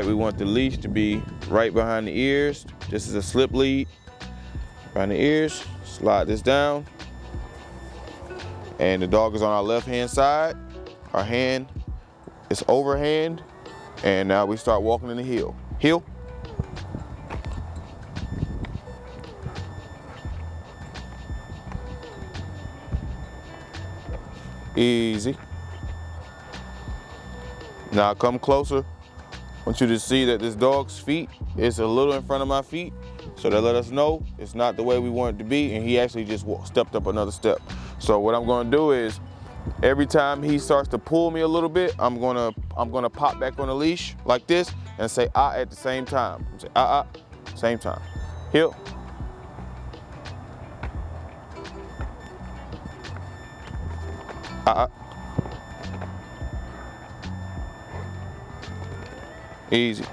right, we want the leash to be right behind the ears. This is a slip lead. Behind the ears, slide this down. And the dog is on our left hand side. Our hand is overhand. And now we start walking in the heel. Heel. Easy. Now come closer. I want you to see that this dog's feet is a little in front of my feet. So that let us know it's not the way we want it to be, and he actually just stepped up another step. So what I'm gonna do is, every time he starts to pull me a little bit, I'm gonna pop back on the leash like this and say ah at the same time. Say ah, same time. Heel. Ah. Easy.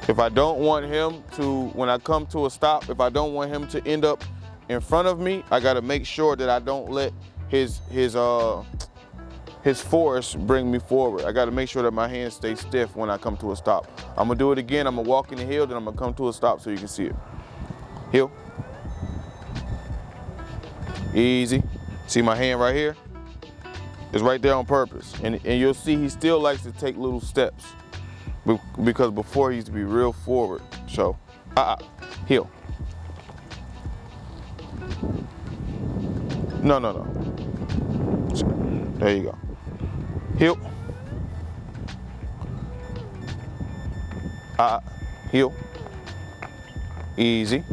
If I don't want him to, when I come to a stop, if I don't want him to end up in front of me, I gotta make sure that I don't let his force bring me forward. I gotta make sure that my hands stay stiff when I come to a stop. I'm gonna do it again. I'm gonna walk in the heel, then I'm gonna come to a stop so you can see it. Heel. Easy. See my hand right here? It's right there on purpose. And you'll see he still likes to take little steps because before he used to be real forward. So, heel. No. There you go. Heel. Heel. Easy.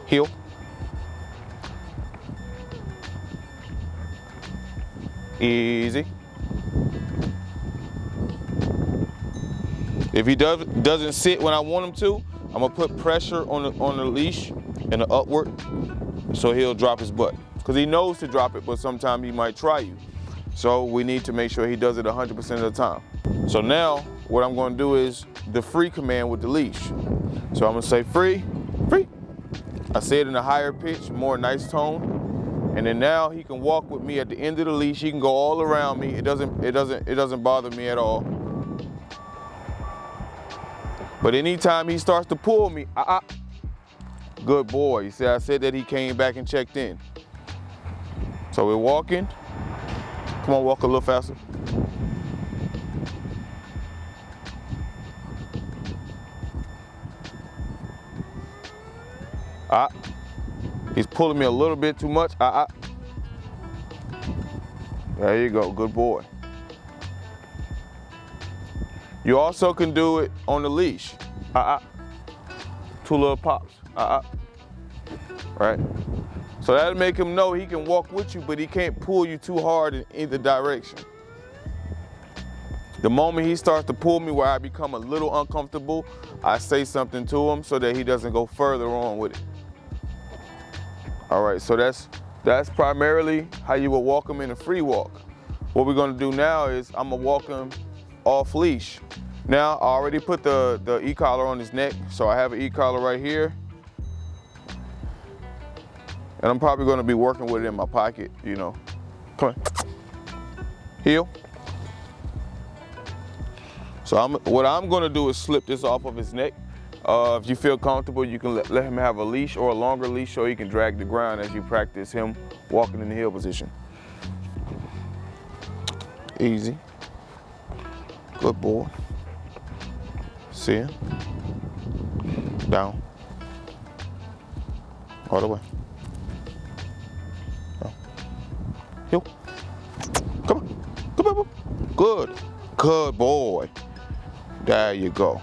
Heel. Easy. If he doesn't sit when I want him to, I'm gonna put pressure on the leash and the upward, so he'll drop his butt. Because he knows to drop it, but sometimes he might try you. So we need to make sure he does it 100% of the time. So now what I'm gonna do is the free command with the leash. So I'm gonna say free, free. I say it in a higher pitch, more nice tone. And then now he can walk with me at the end of the leash. He can go all around me. It doesn't bother me at all. But anytime he starts to pull me, good boy. You see, I said that he came back and checked in. So we're walking. Come on, walk a little faster. He's pulling me a little bit too much. There you go, good boy. You also can do it on the leash. Two little pops. Right? So that'll make him know he can walk with you, but he can't pull you too hard in either direction. The moment he starts to pull me where I become a little uncomfortable, I say something to him so that he doesn't go further on with it. All right, so that's primarily how you would walk him in a free walk. What we're gonna do now is I'm gonna walk him off leash. Now, I already put the e-collar on his neck, so I have an e-collar right here. And I'm probably gonna be working with it in my pocket, you know. Come on. Heel. So what I'm gonna do is slip this off of his neck. If you feel comfortable, you can let him have a leash or a longer leash so he can drag the ground as you practice him walking in the heel position. Easy. Good boy. See him. Down. All the way. Down. Heel. Come on. Come on. Good. Good boy. There you go.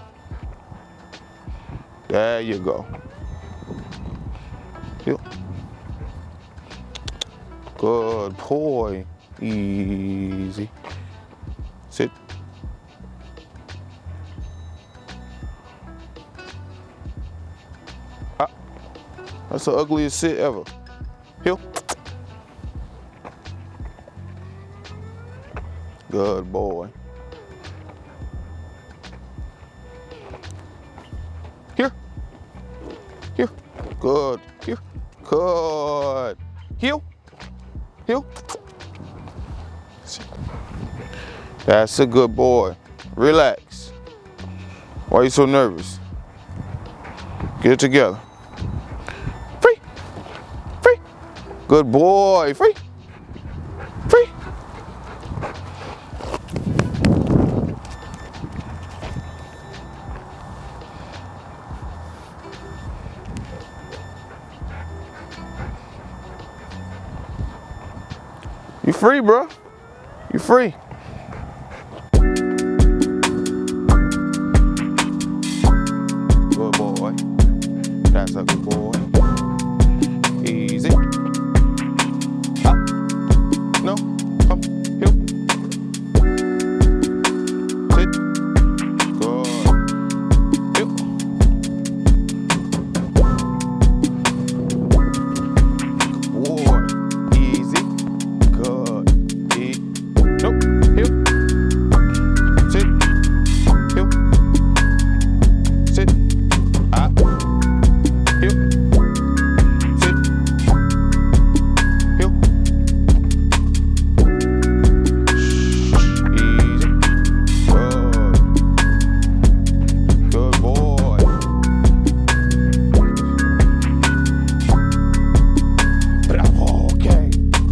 There you go. Heel. Good boy. Easy. Sit. That's the ugliest sit ever. Heel. Good boy. Here. Here. Good. Here. Good. Heel. Heel. That's a good boy. Relax. Why are you so nervous? Get it together. Free. Free. Good boy. Free. Free. You free, bro. You free. Good boy. That's a good boy. Easy.